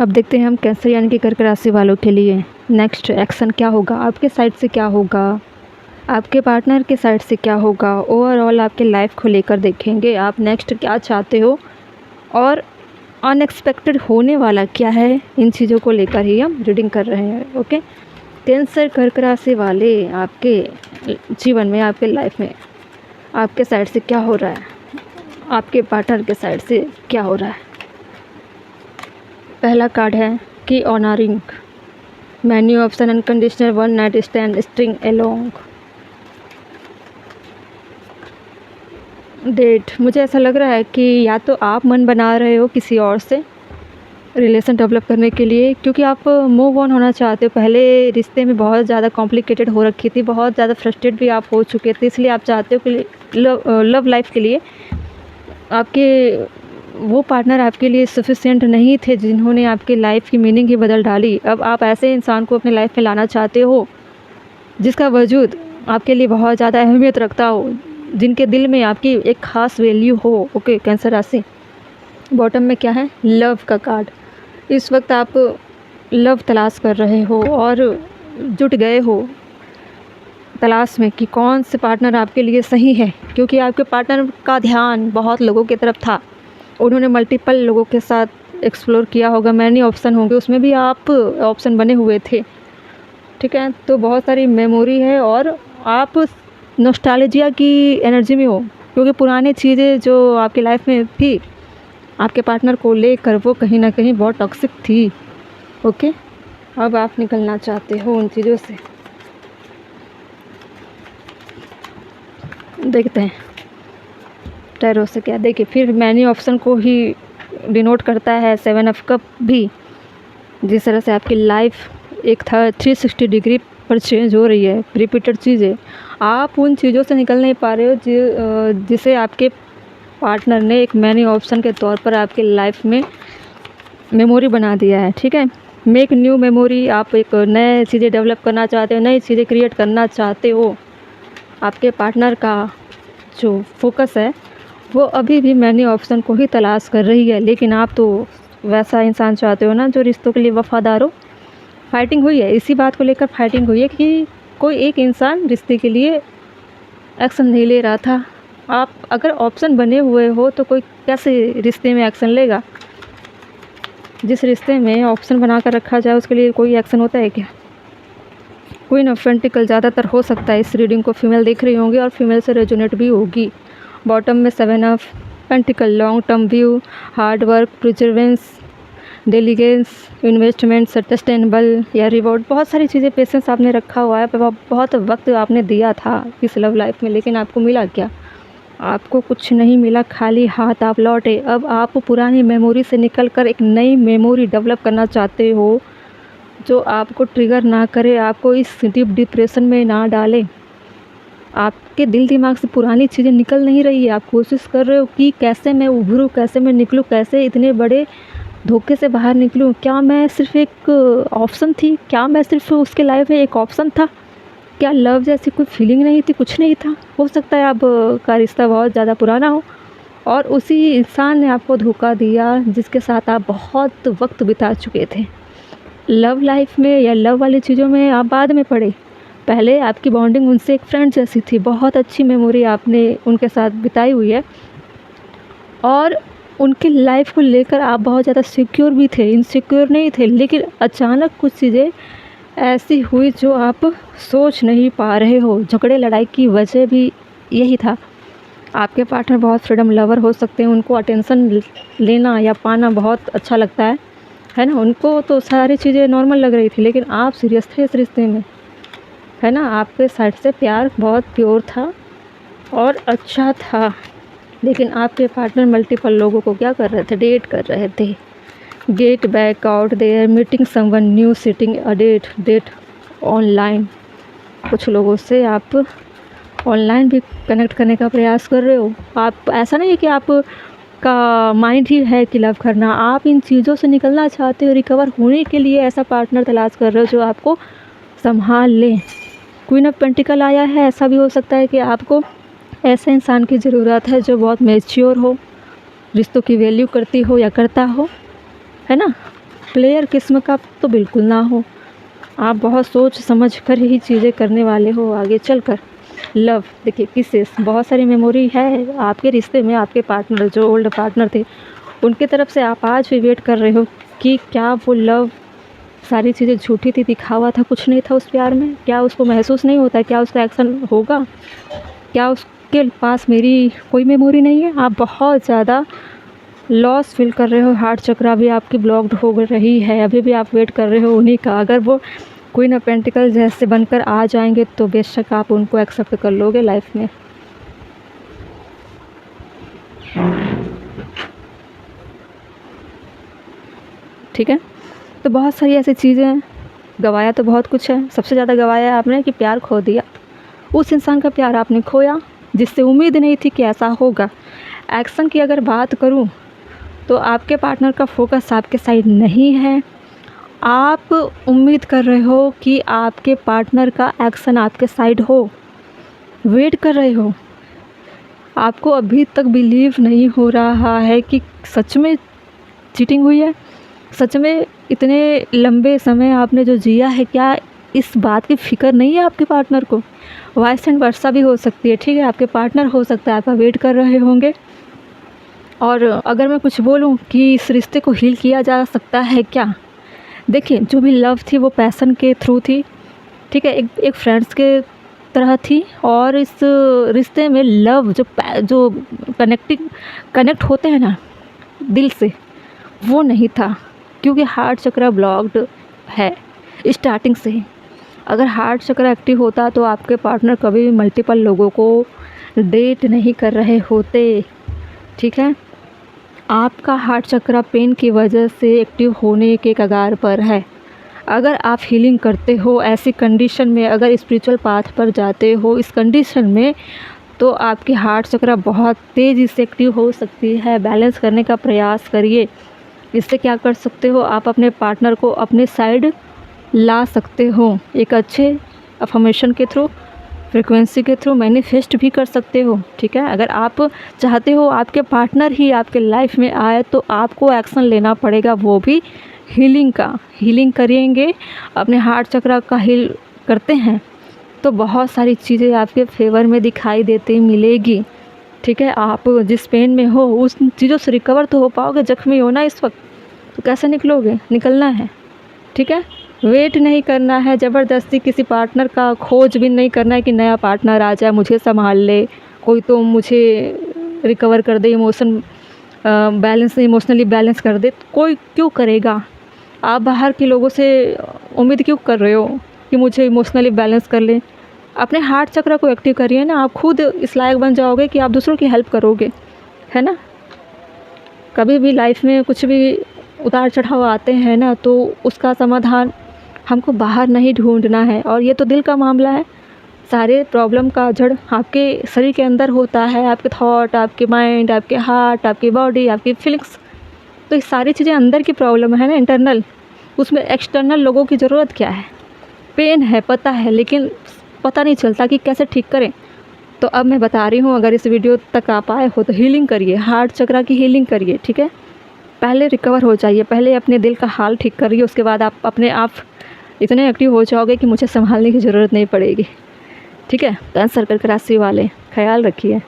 अब देखते हैं हम कैंसर यानी कि कर्क राशि वालों के लिए नेक्स्ट एक्शन क्या होगा, आपके साइड से क्या होगा, आपके पार्टनर के साइड से क्या होगा। ओवरऑल आपके लाइफ को लेकर देखेंगे आप नेक्स्ट क्या चाहते हो और अनएक्सपेक्टेड होने वाला क्या है, इन चीज़ों को लेकर ही हम रीडिंग कर रहे हैं। ओके, कैंसर कर्क राशि वाले आपके जीवन में, आपके लाइफ में आपके साइड से क्या हो रहा है, आपके पार्टनर के साइड से क्या हो रहा है। पहला कार्ड है कि honouring, menu option, unconditional, one night stand, string along, date. मुझे ऐसा लग रहा है कि या तो आप मन बना रहे हो किसी और से रिलेशन डेवलप करने के लिए, क्योंकि आप मूव ऑन होना चाहते हो। पहले रिश्ते में बहुत ज़्यादा कॉम्प्लिकेटेड हो रखी थी, बहुत ज़्यादा फ्रस्ट्रेट भी आप हो चुके थे, इसलिए आप चाहते हो कि लव लाइफ के लिए आपके वो पार्टनर आपके लिए सफिशिएंट नहीं थे, जिन्होंने आपकी लाइफ की मीनिंग ही बदल डाली। अब आप ऐसे इंसान को अपने लाइफ में लाना चाहते हो जिसका वजूद आपके लिए बहुत ज़्यादा अहमियत रखता हो, जिनके दिल में आपकी एक ख़ास वैल्यू हो। ओके, कैंसर राशि। बॉटम में क्या है, लव का कार्ड। इस वक्त आप लव तलाश कर रहे हो और जुट गए हो तलाश में कि कौन से पार्टनर आपके लिए सही है, क्योंकि आपके पार्टनर का ध्यान बहुत लोगों की तरफ था। उन्होंने मल्टीपल लोगों के साथ एक्सप्लोर किया होगा, मैनी ऑप्शन होंगे, उसमें भी आप ऑप्शन बने हुए थे। ठीक है, तो बहुत सारी मेमोरी है और आप नॉस्टैल्जिया की एनर्जी में हो, क्योंकि पुरानी चीज़ें जो आपकी लाइफ में थी आपके पार्टनर को लेकर वो कहीं ना कहीं बहुत टॉक्सिक थी। ओके, अब आप निकलना चाहते हो उन चीज़ों से। देखते हैं टैरो से क्या। देखिए, फिर मैनी ऑप्शन को ही डिनोट करता है 7 ऑफ कप भी। जिस तरह से आपकी लाइफ एक था 360 डिग्री पर चेंज हो रही है, रिपीटेड चीज़ें, आप उन चीज़ों से निकल नहीं पा रहे हो जिसे आपके पार्टनर ने एक मैनी ऑप्शन के तौर पर आपके लाइफ में मेमोरी बना दिया है। ठीक है, मेक न्यू मेमोरी। आप एक नए चीज़ें डेवलप करना चाहते हो, नई चीज़ें क्रिएट करना चाहते हो। आपके पार्टनर का जो फोकस है वो अभी भी मैनी ऑप्शन को ही तलाश कर रही है, लेकिन आप तो वैसा इंसान चाहते हो ना जो रिश्तों के लिए वफादार हो। फाइटिंग हुई है, इसी बात को लेकर फाइटिंग हुई है कि कोई एक इंसान रिश्ते के लिए एक्शन नहीं ले रहा था। आप अगर ऑप्शन बने हुए हो तो कोई कैसे रिश्ते में एक्शन लेगा। जिस रिश्ते में ऑप्शन बना कर रखा जाए उसके लिए कोई एक्शन होता है क्या। क्वीन ऑफ पेंटिकल ज़्यादातर हो सकता है इस रीडिंग को फीमेल देख रही होंगी और फीमेल से रेजोनेट भी होगी। बॉटम में 7 of pentacle, long term view, hard work, perseverance, diligence, investment, sustainable या रिवॉर्ड। बहुत सारी चीज़ें, पेशेंस आपने रखा हुआ है, बहुत वक्त आपने दिया था इस लव लाइफ में, लेकिन आपको मिला क्या। आपको कुछ नहीं मिला, खाली हाथ आप लौटे। अब आप पुरानी मेमोरी से निकलकर एक नई मेमोरी डेवलप करना चाहते हो जो आपको ट्रिगर ना करे, आपको इस डीप डिप्रेशन में ना डाले। आपके दिल दिमाग से पुरानी चीज़ें निकल नहीं रही है। आप कोशिश कर रहे हो कि कैसे मैं उभरूँ, कैसे मैं निकलूँ, कैसे इतने बड़े धोखे से बाहर निकलूँ। क्या मैं सिर्फ एक ऑप्शन थी, क्या मैं सिर्फ उसके लाइफ में एक ऑप्शन था, क्या लव जैसी कोई फीलिंग नहीं थी, कुछ नहीं था। हो सकता है आप का रिश्ता बहुत ज़्यादा पुराना हो और उसी इंसान ने आपको धोखा दिया जिसके साथ आप बहुत वक्त बिता चुके थे। लव लाइफ में या लव वाली चीज़ों में आप बाद में पड़े, पहले आपकी बॉन्डिंग उनसे एक फ्रेंड जैसी थी, बहुत अच्छी मेमोरी आपने उनके साथ बिताई हुई है और उनकी लाइफ को लेकर आप बहुत ज़्यादा सिक्योर भी थे, इनसिक्योर नहीं थे। लेकिन अचानक कुछ चीज़ें ऐसी हुई जो आप सोच नहीं पा रहे हो। झगड़े लड़ाई की वजह भी यही था। आपके पार्टनर बहुत फ्रीडम लवर हो सकते हैं, उनको अटेंशन लेना या पाना बहुत अच्छा लगता है ना। उनको तो सारी चीज़ें नॉर्मल लग रही थी, लेकिन आप सीरियस थे इस रिश्ते में, है ना। आपके साइड से प्यार बहुत प्योर था और अच्छा था, लेकिन आपके पार्टनर मल्टीपल लोगों को क्या कर रहे थे, डेट कर रहे थे। Get back out there, meeting someone new, sitting a date online. कुछ लोगों से आप ऑनलाइन भी कनेक्ट करने का प्रयास कर रहे हो। आप, ऐसा नहीं है कि आप का माइंड ही है कि लव करना, आप इन चीज़ों से निकलना चाहते हो। रिकवर होने के लिए ऐसा पार्टनर तलाश कर रहे हो जो आपको संभाल ले। क्वीन ऑफ पेंटिकल आया है, ऐसा भी हो सकता है कि आपको ऐसे इंसान की ज़रूरत है जो बहुत मैच्योर हो, रिश्तों की वैल्यू करती हो या करता हो, है ना। प्लेयर किस्म का तो बिल्कुल ना हो। आप बहुत सोच समझ कर ही चीज़ें करने वाले हो आगे चलकर। लव देखिए, किसेस बहुत सारी मेमोरी है आपके रिश्ते में। आपके पार्टनर जो ओल्ड पार्टनर थे उनकी तरफ से आप आज भी वेट कर रहे हो कि क्या वो लव सारी चीज़ें झूठी थी, दिखावा था, कुछ नहीं था उस प्यार में। क्या उसको महसूस नहीं होता, क्या उसका एक्शन होगा, क्या उसके पास मेरी कोई मेमोरी नहीं है। आप बहुत ज़्यादा लॉस फील कर रहे हो, हार्ट चक्रा भी आपकी ब्लॉक्ड हो रही है, अभी भी आप वेट कर रहे हो उन्हीं का। अगर वो क्वीन ऑफ पेंटिकल जैसे बनकर आ जाएंगे तो बेशक आप उनको एक्सेप्ट कर लोगे लाइफ में। ठीक है, तो बहुत सारी ऐसी चीज़ें हैं। गवाया तो बहुत कुछ है, सबसे ज़्यादा गवाया है आपने कि प्यार खो दिया। उस इंसान का प्यार आपने खोया जिससे उम्मीद नहीं थी कि ऐसा होगा। एक्शन की अगर बात करूं तो आपके पार्टनर का फोकस आपके साइड नहीं है। आप उम्मीद कर रहे हो कि आपके पार्टनर का एक्शन आपके साइड हो, वेट कर रहे हो। आपको अभी तक बिलीव नहीं हो रहा है कि सच में चीटिंग हुई है। सच में इतने लंबे समय आपने जो जिया है, क्या इस बात की फ़िक्र नहीं है आपके पार्टनर को? वाइस एंड वर्सा भी हो सकती है, ठीक है। आपके पार्टनर हो सकता है आपका वेट कर रहे होंगे। और अगर मैं कुछ बोलूं कि इस रिश्ते को हील किया जा सकता है क्या? देखिए, जो भी लव थी वो पैसन के थ्रू थी, ठीक है, एक फ्रेंड्स के तरह थी। और इस रिश्ते में लव जो कनेक्ट होते हैं ना दिल से, वो नहीं था, क्योंकि हार्ट चक्र ब्लॉक्ड है स्टार्टिंग से ही। अगर हार्ट चक्र एक्टिव होता तो आपके पार्टनर कभी भी मल्टीपल लोगों को डेट नहीं कर रहे होते, ठीक है। आपका हार्ट चक्र पेन की वजह से एक्टिव होने के कगार पर है। अगर आप हीलिंग करते हो ऐसी कंडीशन में, अगर स्पिरिचुअल पाथ पर जाते हो इस कंडीशन में, तो आपकी हार्ट चक्र बहुत तेज़ी से एक्टिव हो सकती है। बैलेंस करने का प्रयास करिए। इससे क्या कर सकते हो, आप अपने पार्टनर को अपने साइड ला सकते हो। एक अच्छे अफर्मेशन के थ्रू, फ्रिक्वेंसी के थ्रू मैनिफेस्ट भी कर सकते हो, ठीक है। अगर आप चाहते हो आपके पार्टनर ही आपके लाइफ में आए तो आपको एक्शन लेना पड़ेगा, वो भी हीलिंग का। हीलिंग करेंगे, अपने हार्ट चक्र का हील करते हैं तो बहुत सारी चीज़ें आपके फेवर में दिखाई देती मिलेगी, ठीक है। आप जिस पेन में हो उस चीज़ों से रिकवर तो हो पाओगे। जख्मी हो ना इस वक्त, तो कैसे निकलोगे? निकलना है, ठीक है। वेट नहीं करना है, ज़बरदस्ती किसी पार्टनर का खोज भी नहीं करना है कि नया पार्टनर आ जाए, मुझे संभाल ले, कोई तो मुझे रिकवर कर दे, इमोशनली बैलेंस कर दे। कोई क्यों करेगा? आप बाहर के लोगों से उम्मीद क्यों कर रहे हो कि मुझे इमोशनली बैलेंस कर ले? अपने हार्ट चक्र को एक्टिव करिए ना, आप खुद इस लायक बन जाओगे कि आप दूसरों की हेल्प करोगे, है ना। कभी भी लाइफ में कुछ भी उतार चढ़ाव आते हैं ना, तो उसका समाधान हमको बाहर नहीं ढूंढना है। और ये तो दिल का मामला है। सारे प्रॉब्लम का जड़ आपके शरीर के अंदर होता है, आपके थॉट, आपके माइंड, आपके हार्ट, आपकी बॉडी, आपकी फीलिंग्स। तो ये सारी चीज़ें अंदर की प्रॉब्लम है ना, इंटरनल। उसमें एक्सटर्नल लोगों की ज़रूरत क्या है? पेन है, पता है, लेकिन पता नहीं चलता कि कैसे ठीक करें। तो अब मैं बता रही हूँ, अगर इस वीडियो तक आप आए हो तो हीलिंग करिए, हार्ट चक्र की हीलिंग करिए, ठीक है। पहले रिकवर हो जाइए, पहले अपने दिल का हाल ठीक करिए, उसके बाद आप अपने आप इतने एक्टिव हो जाओगे कि मुझे संभालने की ज़रूरत नहीं पड़ेगी, ठीक है। कैंसर कर्क राशि वाले ख्याल रखिए।